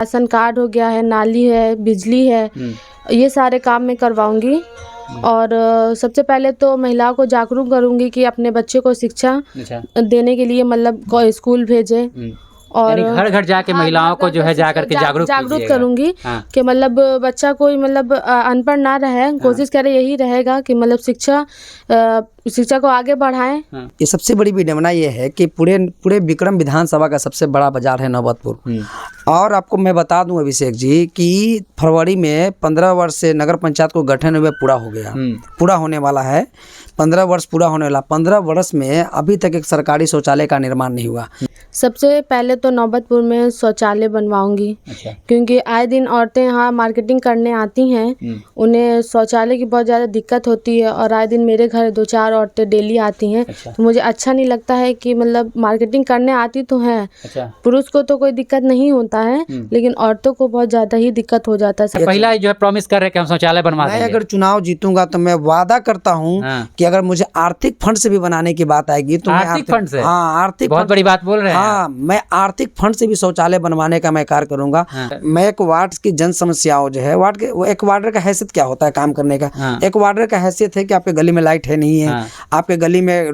Ration card हो गया है, नाली है, बिजली है, ये सारे काम मैं करवाऊंगी। और सबसे पहले तो महिलाओं को जागरूक करूंगी कि अपने बच्चे को शिक्षा देने के लिए मतलब स्कूल भेजे। और घर घर जाके महिलाओं को जो है जाकर के जागरूक करूंगी कि मतलब बच्चा कोई मतलब अनपढ़ ना रहे। कोशिश करे यही रहेगा कि मतलब शिक्षा को आगे बढ़ाएं। ये सबसे बड़ी विडंबना ये है कि पूरे विक्रम विधानसभा का सबसे बड़ा बाजार है नौबतपुर। और आपको मैं बता दूं अभिषेक जी कि फरवरी में 15 वर्ष से नगर पंचायत को गठन हुए पूरा होने वाला है। 15 वर्ष पूरा होने वाला। 15 वर्ष में अभी तक एक सरकारी शौचालय का निर्माण नहीं हुआ। सबसे पहले तो नौबतपुर में शौचालय बनवाऊंगी। क्योंकि आए दिन औरतें यहाँ मार्केटिंग करने आती हैं, उन्हें शौचालय की बहुत ज़्यादा दिक्कत होती है। और आए दिन मेरे घर 2-4 औरतें डेली आती हैं। तो मुझे अच्छा नहीं लगता है कि मतलब मार्केटिंग करने आती तो हैं, पुरुष को तो कोई दिक्कत नहीं होता है, लेकिन औरतों को बहुत ज़्यादा ही दिक्कत हो जाता है। पहला जो है प्रॉमिस कर रहे हैं कि हम शौचालय बनवा देंगे। मैं अगर चुनाव जीतूंगा तो मैं वादा करता हूँ कि अगर मुझे आर्थिक फंड से भी बनाने की बात आएगी तो आर्थिक फंड से, आर्थिक बहुत बड़ी बात बोल रहे हैं। हाँ, मैं आर्थिक फंड से भी शौचालय बनवाने का मैं कार्य करूंगा। मैं एक वार्ड की जन समस्याओं जो है एक वार्डर का हैसियत क्या होता है काम करने का। एक वार्डर का हैसियत है कि आपके गली में लाइट है नहीं है, आपके गली में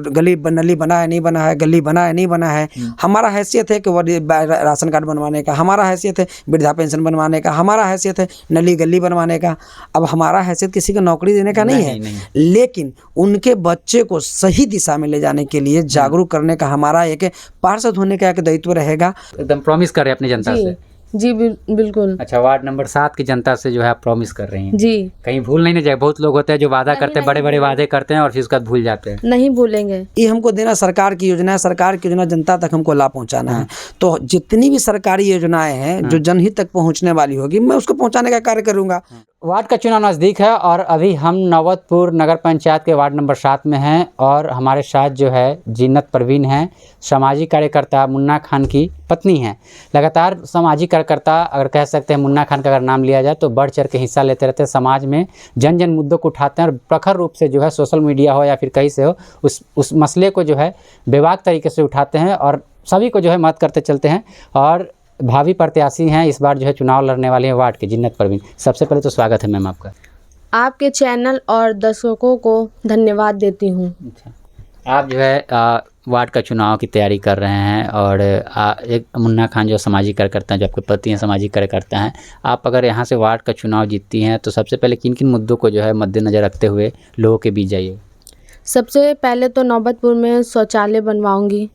नली बना है नहीं बना है, गली बना है नहीं बना है। हमारा हैसियत है कि राशन कार्ड बनवाने का, हमारा हैसियत है वृद्धा पेंशन बनवाने का, हमारा हैसियत है नली गली बनवाने का। अब हमारा हैसियत किसी को नौकरी देने का नहीं है, लेकिन उनके बच्चे को सही दिशा में ले जाने के लिए जागरूक करने का हमारा एक पार्षद होने का एक दायित्व रहेगा। एकदम प्रॉमिस कर रहे हैं अपनी जनता से। जी बिल्कुल। अच्छा, वार्ड नंबर 7 की जनता से जो है आप प्रॉमिस कर रहे हैं। जी, कहीं भूल नहीं जाए। बहुत लोग होते हैं जो वादा करते हैं, बड़े बड़े वादे करते हैं और फिर उसके बाद भूल जाते हैं। नहीं भूलेंगे। ये हमको देना सरकार की योजना है, सरकार की योजना जनता तक हमको लाभ पहुंचाना है। तो जितनी भी सरकारी योजनाएं हैं जो जनहित तक पहुंचने वाली होगी, मैं उसको पहुंचाने का कार्य करूंगा। वार्ड का चुनाव नज़दीक है और अभी हम नौबतपुर नगर पंचायत के वार्ड नंबर 7 में हैं और हमारे साथ जो है जीनत परवीन हैं, सामाजिक कार्यकर्ता मुन्ना खान की पत्नी हैं। लगातार सामाजिक कार्यकर्ता अगर कह सकते हैं, मुन्ना खान का अगर नाम लिया जाए तो बढ़ चढ़ के हिस्सा लेते रहते हैं। समाज में जन जन मुद्दों को उठाते हैं और प्रखर रूप से जो है सोशल मीडिया हो या फिर कहीं से हो उस मसले को जो है बेबाक तरीके से उठाते हैं और सभी को जो है मदद करते चलते हैं। और भावी प्रत्याशी हैं, इस बार जो है चुनाव लड़ने वाले हैं वार्ड के जीनत परवीन। सबसे पहले तो स्वागत है मैम आपका। आपके चैनल और दर्शकों को धन्यवाद देती हूँ। अच्छा, आप जो है वार्ड का चुनाव की तैयारी कर रहे हैं और एक मुन्ना खान जो सामाजिक कार्यकर्ता हैं, जो आपके पति हैं सामाजिक कार्यकर्ता हैं, आप अगर यहाँ से वार्ड का चुनाव जीतती हैं तो सबसे पहले किन किन मुद्दों को जो है मद्देनज़र रखते हुए लोगों के बीच जाइए? सबसे पहले तो नौबतपुर में शौचालय बनवाऊंगी।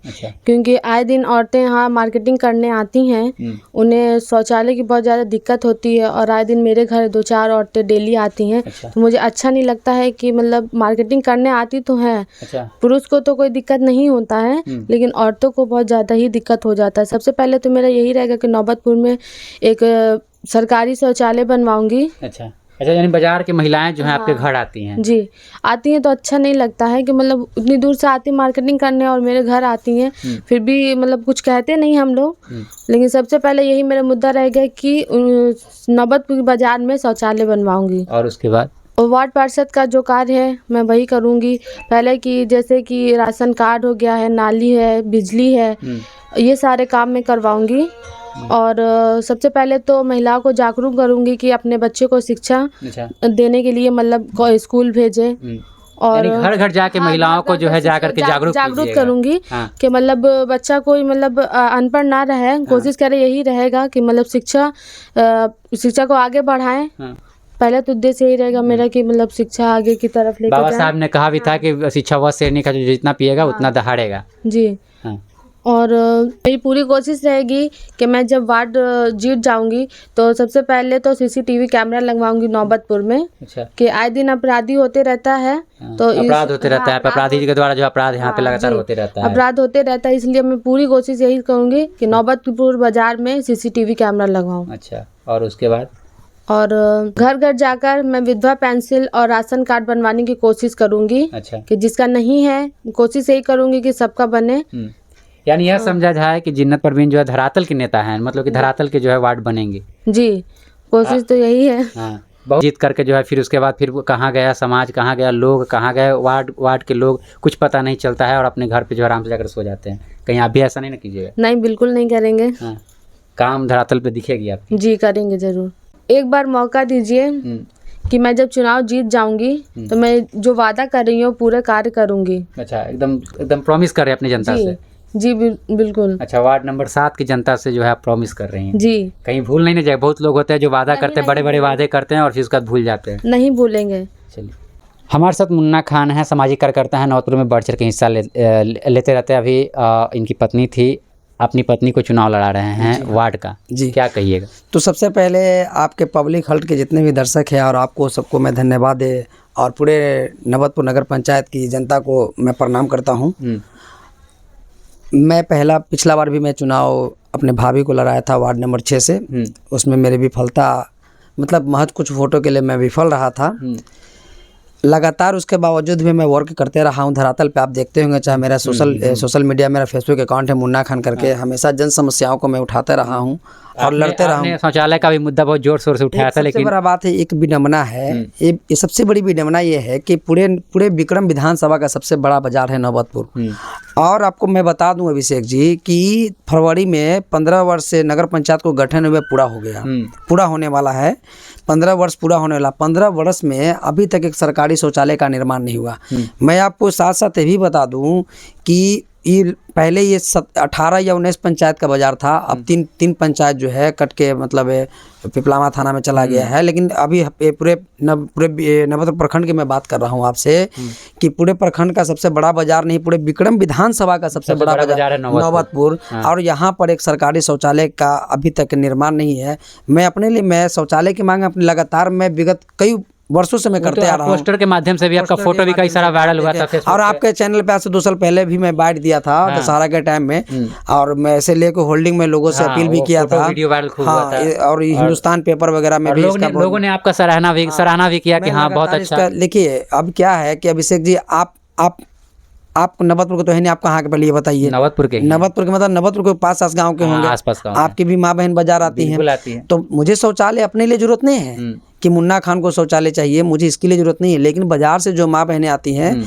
क्योंकि आए दिन औरतें यहाँ मार्केटिंग करने आती हैं, उन्हें शौचालय की बहुत ज़्यादा दिक्कत होती है। और आए दिन मेरे घर 2-4 औरतें डेली आती हैं। तो मुझे अच्छा नहीं लगता है कि मतलब मार्केटिंग करने आती तो हैं, पुरुष को तो कोई दिक्कत नहीं होता है, लेकिन औरतों को बहुत ज़्यादा ही दिक्कत हो जाता है। सबसे पहले तो मेरा यही रहेगा कि नौबतपुर में एक सरकारी शौचालय बनवाऊंगी। अच्छा, यानी बाजार की महिलाएं जो हैं आपके घर आती हैं? जी, आती हैं तो अच्छा नहीं लगता है कि मतलब उतनी दूर से आती मार्केटिंग करने और मेरे घर आती हैं, फिर भी मतलब कुछ कहते नहीं हम लोग। लेकिन सबसे पहले यही मेरा मुद्दा रहेगा कि नौबतपुर बाजार में शौचालय बनवाऊंगी। और उसके बाद वार्ड पार्षद का जो कार्य है मैं वही करूंगी। पहले कि जैसे कि राशन कार्ड हो गया है, नाली है, बिजली है, ये सारे काम मैं करवाऊंगी। और सबसे पहले तो महिलाओं को जागरूक करूंगी कि अपने बच्चे को शिक्षा देने के लिए मतलब स्कूल भेजे। और घर घर जाके महिलाओं को जो है जाकर के जागरूक करूंगी कि मतलब बच्चा कोई मतलब अनपढ़ ना रहे। कोशिश करे यही रहेगा कि मतलब शिक्षा को आगे बढ़ाएं। पहले तो उद्देश्य यही रहेगा मेरा कि मतलब शिक्षा आगे की तरफ लेकर जाएं। बाबा साहब ने कहा भी था कि शिक्षा वह शेरनी का जो जितना पिएगा उतना दहाड़ेगा। जी, और मेरी पूरी कोशिश रहेगी कि मैं जब वार्ड जीत जाऊंगी तो सबसे पहले तो सीसीटीवी कैमरा लगवाऊंगी नौबतपुर में। कि आए दिन अपराधी होते रहता है, तो अपराध होते रहता है, अपराधी के द्वारा जो अपराध यहाँ पे लगातार होते रहता है, अपराध होते रहता है। इसलिए मैं पूरी कोशिश यही करूंगी कि नौबतपुर बाजार में सीसीटीवी कैमरा लगाऊं। अच्छा, और उसके बाद और घर घर जाकर मैं विधवा पेंशन और राशन कार्ड बनवाने की कोशिश करूंगी। कि जिसका नहीं है कोशिश यही करूंगी कि सबका बने। यानी यह समझा जाए कि जीनत परवीन जो है धरातल के नेता हैं, मतलब कि धरातल के जो है वार्ड बनेंगे। जी, कोशिश तो यही है। बहुत जीत करके जो है फिर उसके बाद फिर कहाँ गया समाज, कहाँ गया लोग, कहाँ गए वार्ड के लोग, कुछ पता नहीं चलता है और अपने घर पे जो आराम से जाकर सो जाते हैं। कहीं आप भी ऐसा नहीं ना कीजिएगा? नहीं, बिल्कुल नहीं करेंगे। काम धरातल पे दिखेगी आपकी। जी करेंगे जरूर। एक बार मौका दीजिए कि मैं जब चुनाव जीत जाऊंगी तो मैं जो वादा कर रही हूँ पूरे कार्य करूंगी। अच्छा, एकदम एकदम प्रॉमिस कर रहे हैं अपनी जनता जी से। जी बिल्कुल। अच्छा, वार्ड नंबर 7 की जनता से जो है आप प्रॉमिस कर रही हैं। जी कहीं भूल नहीं ना जाए, बहुत लोग होते हैं जो वादा करते हैं, नहीं बड़े बड़े वादे करते हैं और फिर उसका भूल जाते हैं। नहीं भूलेंगे। चलिए, हमारे साथ मुन्ना खान है, सामाजिक कार्यकर्ता है, नवतपुर में बढ़ चढ़ के हिस्सा लेते रहते हैं। अभी इनकी पत्नी थी, अपनी पत्नी को चुनाव लड़ा रहे हैं वार्ड का। जी क्या कहिएगा? तो सबसे पहले आपके पब्लिक हल्ट के जितने भी दर्शक हैं और आपको सबको मैं धन्यवाद दे और पूरे नवतपुर नगर पंचायत की जनता को मैं प्रणाम करता हूं। मैं पिछला बार भी मैं चुनाव अपने भाभी को लड़ाया था वार्ड नंबर 6 से। उसमें मेरी विफलता मतलब महज कुछ वोटों के लिए मैं विफल रहा था। लगातार उसके बावजूद भी मैं वर्क करते रहा हूं धरातल पे। आप देखते होंगे चाहे मेरा सोशल मीडिया, मेरा फेसबुक अकाउंट है मुन्ना खान करके, हमेशा जन समस्याओं को मैं उठाते रहा हूं और लड़ते रहा हूं। शौचालय का भी मुद्दा बहुत जोर शोर से उठाया था, लेकिन सबसे बड़ा बात है, एक विडम्बना है, ये सबसे बड़ी विडम्बना ये है कि पूरे विक्रम विधानसभा का सबसे बड़ा बाजार है नवतपुर। और आपको मैं बता दूं अभिषेक जी कि फरवरी में 15 वर्ष से नगर पंचायत को गठन हुए पूरा हो गया, पूरा होने वाला है। 15 वर्ष पूरा होने वाला। 15 वर्ष में अभी तक एक सरकारी शौचालय का निर्माण नहीं हुआ। मैं आपको साथ साथ ये भी बता दूं कि पहले ये 18 या 19 पंचायत का बाजार था। अब तीन पंचायत जो है कट के मतलब पिपलामा थाना में चला गया है। लेकिन अभी पूरे नवतपुर प्रखंड की मैं बात कर रहा हूँ आपसे कि पूरे प्रखंड का सबसे बड़ा बाजार नहीं, पूरे विक्रम विधानसभा का सबसे बड़ा बाजार है नवतपुर। और यहाँ पर एक सरकारी शौचालय का अभी तक निर्माण नहीं है। मैं अपने लिए मैं शौचालय की मांग अपनी लगातार मैं विगत कई वर्षों से मैं करते आ रहा हूँ। पोस्टर के माध्यम से भी आपका फोटो भी कई सारा वायरल हुआ था और आपके चैनल पे आज से 2 साल पहले भी मैं बाइट दिया था दशहरा के टाइम में, और मैं ऐसे लेकर होल्डिंग में लोगों से अपील भी किया था। वीडियो वायरल हुआ था और हिंदुस्तान पेपर वगैरह में भी लोगों ने आपका सराहना भी किया कि हाँ बहुत अच्छा। देखिए अब क्या है कि अभिषेक जी आप नवतपुर के तो है नहीं, आप कहाँ के पहले ये बताइए? नवतपुर के मतलब नवतपुर के पास गाँव के होंगे, आसपास गाँव। आपकी भी माँ बहन बाजार आती हैं। तो मुझे शौचालय अपने लिए जरूरत नहीं है कि मुन्ना खान को शौचालय चाहिए, मुझे इसके लिए जरूरत नहीं है। लेकिन बाजार से जो माँ बहनें आती हैं,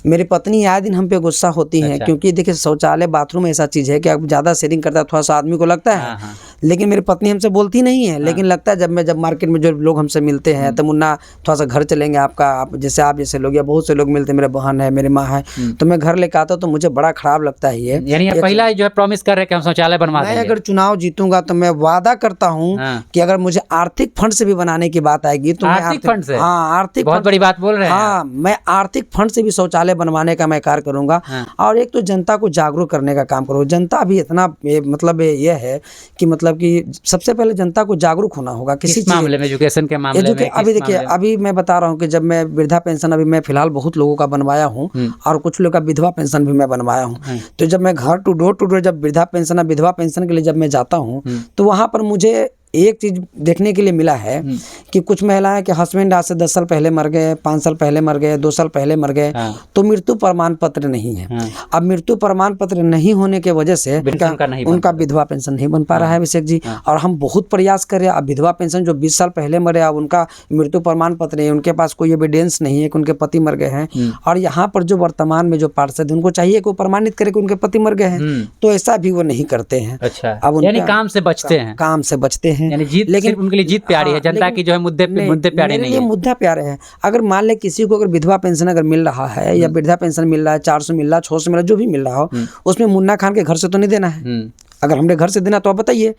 मेरी पत्नी आए दिन हम पे गुस्सा होती हैं। क्योंकि देखिए शौचालय बाथरूम ऐसा चीज़ है कि आप ज़्यादा शेयरिंग करता है थोड़ा सा आदमी को लगता है। लेकिन मेरी पत्नी हमसे बोलती नहीं है, लेकिन लगता है जब मार्केट में जो लोग हमसे मिलते हैं तो मुन्ना थोड़ा सा घर चलेंगे आपका, आप जैसे लोग या बहुत से लोग मिलते हैं, मेरे बहन है, मेरी माँ है, तो मैं घर लेकर आता हूँ तो मुझे बड़ा खराब लगता है ये। यानी पहला जो है प्रॉमिस कर रहे हैं कि हम शौचालय बनवा देंगे। मैं अगर चुनाव जीतूंगा तो मैं वादा करता हूँ कि अगर मुझे आर्थिक फंड से भी बनाने की बात आएगी तो आर्थिक फंड से, आर्थिक बहुत बड़ी बात बोल रहे हैं। हाँ, मैं आर्थिक फंड से भी शौचालय बनवाने का मैं कार्य करूंगा। और एक तो जनता को जागरूक करने का काम करूँ। जनता भी इतना मतलब ये है कि मतलब कि सबसे पहले जनता को जागरूक होना होगा किसी मामले में, एजुकेशन के मामले में। अभी देखिए, अभी मैं बता रहा हूँ कि जब मैं वृद्धा पेंशन अभी मैं फिलहाल बहुत लोगों का बनवाया हूँ और कुछ लोगों का विधवा पेंशन भी मैं बनवाया हूँ। तो जब मैं घर टू डोर जब वृद्धा पेंशन और विधवा पेंशन के लिए जब मैं जाता हूँ तो वहाँ पर मुझे एक चीज देखने के लिए मिला है कि कुछ महिलाएं के हस्बैंड आज से 10 साल पहले मर गए, 5 साल पहले मर गए, 2 साल पहले मर गए, तो मृत्यु प्रमाण पत्र नहीं है। अब मृत्यु प्रमाण पत्र नहीं होने के वजह से उनका विधवा पेंशन नहीं बन पा रहा है अभिषेक जी। और हम बहुत प्रयास कर रहे हैं। अब विधवा पेंशन जो 20 साल पहले मरे, अब उनका मृत्यु प्रमाण पत्र नहीं, उनके पास कोई एविडेंस नहीं है कि उनके पति मर गए हैं। और यहाँ पर जो वर्तमान में जो पार्षद उनको चाहिए कि वो प्रमाणित करे कि उनके पति मर गए हैं, तो ऐसा भी वो नहीं करते हैं। अच्छा, अब यानी काम से बचते हैं। लेकिन उनके लिए जीत प्यारी है, जनता की जो है मुद्दे प्यारे नहीं है। मुद्दा प्यारे है। अगर मान ले किसी को अगर विधवा पेंशन अगर मिल रहा है या वृद्धा पेंशन मिल रहा है, 400 मिल रहा है, 600 मिल रहा है, जो भी मिल रहा हो, उसमें मुन्ना खान के घर से तो नहीं देना है। अगर हमने घर से देना तो आप बताइए।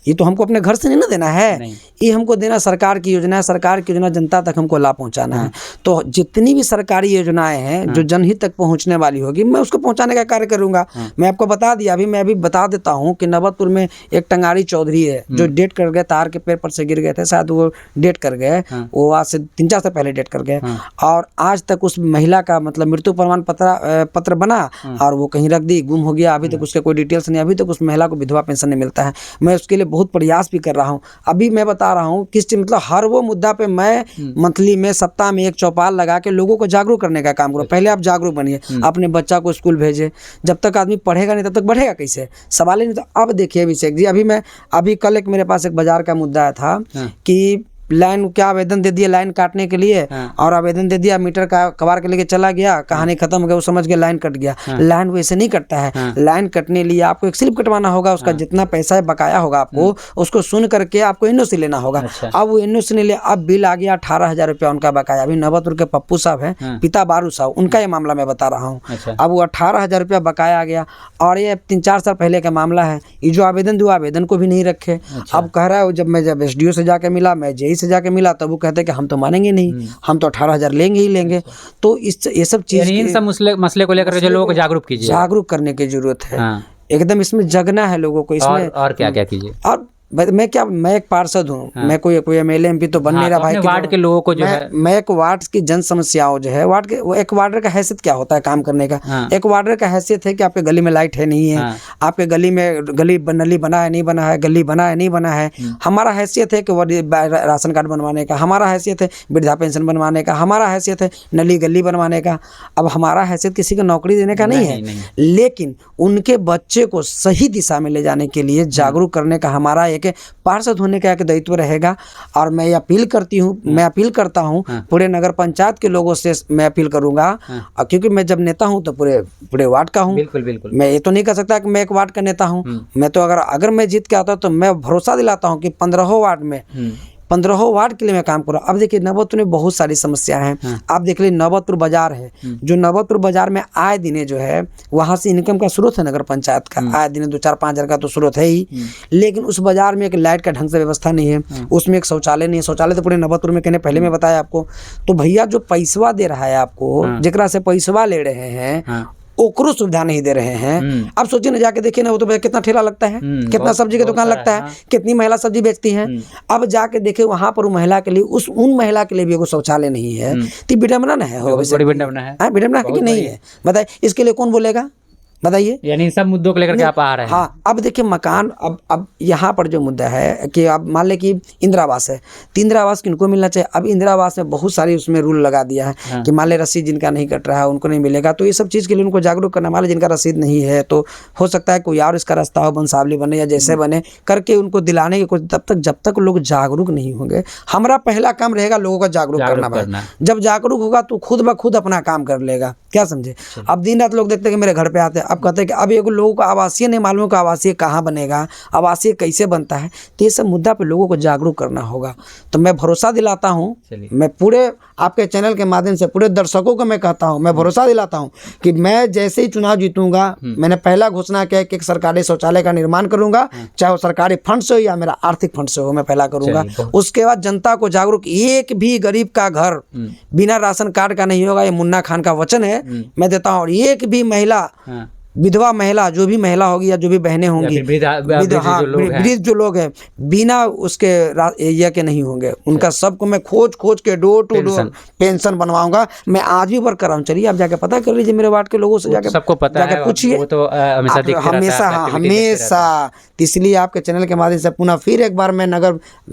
ये तो हमको अपने घर से नहीं ना देना है, ये हमको देना सरकार की योजना है। सरकार की योजना जनता तक हमको लाभ पहुंचाना है। तो जितनी भी सरकारी योजनाएं हैं जो जनहित तक पहुंचने वाली होगी, मैं उसको पहुंचाने का कार्य करूंगा। मैं आपको बता दिया, मैं अभी बता देता हूं कि नवतपुर में एक टंगारी चौधरी है जो डेट कर गए, तार के पेड़ पर से गिर गए थे, शायद वो डेट कर गए, वो आज से 3-4 साल पहले डेट कर गए। और आज तक उस महिला का मतलब मृत्यु प्रमाण पत्र बना और वो कहीं रख दी, गुम हो गया। अभी तक उसके कोई डिटेल्स नहीं, अभी तक उस महिला को विधवा पेंशन नहीं मिलता है। मैं उसके लिए बहुत प्रयास भी कर रहा हूं। अभी मैं बता रहा हूं किस मतलब हर वो मुद्दा पे मैं मंथली में, सप्ताह में एक चौपाल लगा के लोगों को जागरूक करने का काम करूं। पहले आप जागरूक बनिए, अपने बच्चा को स्कूल भेजे। जब तक आदमी पढ़ेगा नहीं तब तक बढ़ेगा कैसे, सवाल ही नहीं। तो अब देखिए अभिषेक जी, अभी कल एक मेरे पास एक बाजार का मुद्दा था कि लाइन क्या आवेदन दे दिया लाइन काटने के लिए, और आवेदन दे दिया, मीटर का कबाड़ के लेके चला गया, कहानी खत्म हो गया, वो समझ के लाइन कट गया। लाइन वैसे नहीं कटता है। लाइन कटने लिए आपको एक स्लिप कटवाना होगा, उसका जितना पैसा बकाया होगा आपको उसको सुन करके आपको एनओसी लेना होगा। अब वो एनओसी ने लिया, अब बिल आ गया 18,000 रुपया उनका बकाया। अभी नवतपुर के पप्पू साहब हैं, पिता बारू साहब, उनका ये मामला मैं बता रहा हूँ। अब वो 18,000 रुपया बकाया आ गया, और ये 3-4 साल पहले का मामला है। ये जो आवेदन दिया आवेदन को भी नहीं रखे। अब कह रहा है, जब एसडीओ से जाके मिला, मैं जेई से जाके मिला, तब वो कहते हैं कि हम तो मानेंगे नहीं, हम तो 18,000 लेंगे ही लेंगे। तो ये सब चीज, इन सब मसले को लेकर जो लोगों को जागरूक कीजिए, जागरूक करने की जरूरत है। एकदम इसमें जगना है लोगों को इसमें। और क्या क्या कीजिए। और मैं एक पार्षद हूँ, मैं कोई एमएलए एमपी तो बन नहीं रहा भाई। वार्ड के लोगों को जो है, मैं एक वार्ड की जन समस्याओं जो है, वार्ड के, वो एक वार्डर का हैसियत क्या होता है काम करने का। एक वार्डर का हैसियत है कि आपके गली में लाइट है नहीं है, आपके गली में नली बना है नहीं बना है, गली बना है नहीं बना है। हमारा हैसियत है कि वो राशन कार्ड बनवाने का, हमारा हैसियत है वृद्धा पेंशन बनवाने का, हमारा हैसियत है नली गली बनवाने का। अब हमारा हैसियत किसी को नौकरी देने का नहीं है, लेकिन उनके बच्चे को सही दिशा में ले जाने के लिए जागरूक करने का हमारा एक पार्षद होने का एक दायित्व रहेगा। और मैं अपील करता हूँ पूरे नगर पंचायत के लोगों से, मैं अपील करूंगा, क्योंकि मैं जब नेता हूँ तो पूरे वार्ड का हूँ। बिल्कुल। मैं ये तो नहीं कह सकता कि मैं एक वार्ड का नेता हूँ। मैं तो अगर मैं जीत के आता हूँ तो मैं भरोसा दिलाता हूँ कि 15 वार्ड के लिए मैं काम करूँ। अब देखिए नवतपुर में बहुत सारी समस्या हैं। आप देख लीजिए नवतपुर बाजार है, जो नवतपुर बाजार में आए दिन जो है, वहाँ से इनकम का स्रोत है नगर पंचायत का। आए दिन 2-4-5 हज़ार का तो स्रोत है ही, लेकिन उस बाजार में एक लाइट का ढंग से व्यवस्था नहीं है, उसमें एक शौचालय नहीं है। शौचालय तो पूरे नवतपुर में कहने पहले मैं बताया आपको। तो भैया जो पैसवा दे रहा है आपको, जिकरा से पैसवा ले रहे हैं, ओकरो सुविधा नहीं दे रहे हैं। अब सोचिए ना, जाके देखिए ना, वो तो भैया कितना ठेला लगता है, कितना सब्जी की दुकान लगता है, कितनी महिला सब्जी बेचती हैं। अब जाके देखे वहां पर महिला के लिए, उन महिला के लिए भी एगो शौचालय नहीं है। तो विडम्बना है, विडम्बना है कि नहीं है, बताइए। इसके लिए कौन बोलेगा, बताइए। यानी सब मुद्दों को लेकर के आप आ रहे हैं। हाँ, अब देखिए मकान, अब यहाँ पर जो मुद्दा है कि अब मान लें कि इंदिरा आवास है, तो इंदिरा आवास किनको मिलना चाहिए। अब इंदिरा आवास में बहुत सारी उसमें रूल लगा दिया है कि मान लें रसीद जिनका नहीं कट रहा है उनको नहीं मिलेगा। तो ये सब चीज़ के लिए उनको जागरूक करना, मान लें जिनका रसीद नहीं है तो हो सकता है कोई और इसका रास्ता हो, बंसावली बने या जैसे बने करके उनको दिलाने की कोशिश। जब तक लोग जागरूक नहीं होंगे, हमारा पहला काम रहेगा लोगों का जागरूक करना। जब जागरूक होगा तो खुद ब खुद अपना काम कर लेगा, क्या समझे। अब दिन रात लोग देखते हैं कि मेरे घर पे आते हैं, अब कहते हैं कि अब एक लोगों को आवासीय नहीं मालूम, का आवासीय कहाँ बनेगा, आवासीय कैसे बनता है। तो ये सब मुद्दा पे लोगों को जागरूक करना होगा। तो मैं भरोसा दिलाता हूँ, मैं पूरे आपके चैनल के माध्यम से पूरे दर्शकों को मैं कहता हूँ, मैं भरोसा दिलाता हूँ कि मैं जैसे ही चुनाव जीतूंगा, मैंने पहला घोषणा किया कि एक सरकारी शौचालय का निर्माण करूंगा, चाहे वो सरकारी फंड से हो या मेरा आर्थिक फंड से हो, मैं पहला करूंगा। उसके बाद जनता को जागरूक, एक भी गरीब का घर बिना राशन कार्ड का नहीं होगा, ये मुन्ना खान का वचन है, मैं देता हूँ। और एक भी महिला, विधवा महिला, जो भी महिला होगी या जो भी बहनें होंगी, वृद्ध जो लोग हैं, बिना उसके एरिया के नहीं होंगे, उनका सबको मैं खोज के डोर टू डोर पेंशन बनवाऊंगा। मैं आज भी वर्क कर रहा हूँ, चलिए आप जाके पता कर लीजिए मेरे वार्ड के लोगों से, जाके सबको पता है, पूछिए, तो हमेशा। इसलिए आपके चैनल के माध्यम से पुनः फिर एक बार मैं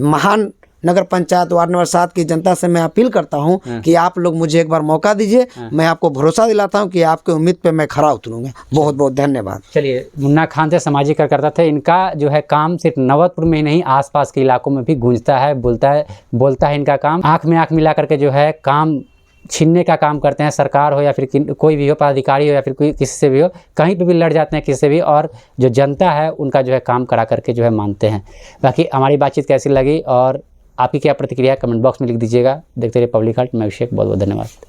महान नगर पंचायत वार्ड नंबर 7 की जनता से मैं अपील करता हूं कि आप लोग मुझे एक बार मौका दीजिए। मैं आपको भरोसा दिलाता हूं कि आपके उम्मीद पे मैं खरा उतरूंगा। बहुत बहुत धन्यवाद। चलिए, मुन्ना खान से सामाजिक कार्यकर्ता थे। इनका जो है काम सिर्फ नवतपुर में ही नहीं, आसपास के इलाकों में भी गूंजता है, बोलता है इनका काम। आँख में आँख मिला करके जो है काम छीनने का काम करते हैं, सरकार हो या फिर कोई भी हो, पदाधिकारी हो या फिर कोई किसी से भी हो, कहीं पे भी लड़ जाते हैं किसी से भी, और जो जनता है उनका जो है काम करा करके जो है मानते हैं। बाकी हमारी बातचीत कैसी लगी और आपकी क्या प्रतिक्रिया, कमेंट बॉक्स में लिख दीजिएगा। देखते रहिए पब्लिक हार्ट, मैं अभिषेक, बहुत बहुत धन्यवाद।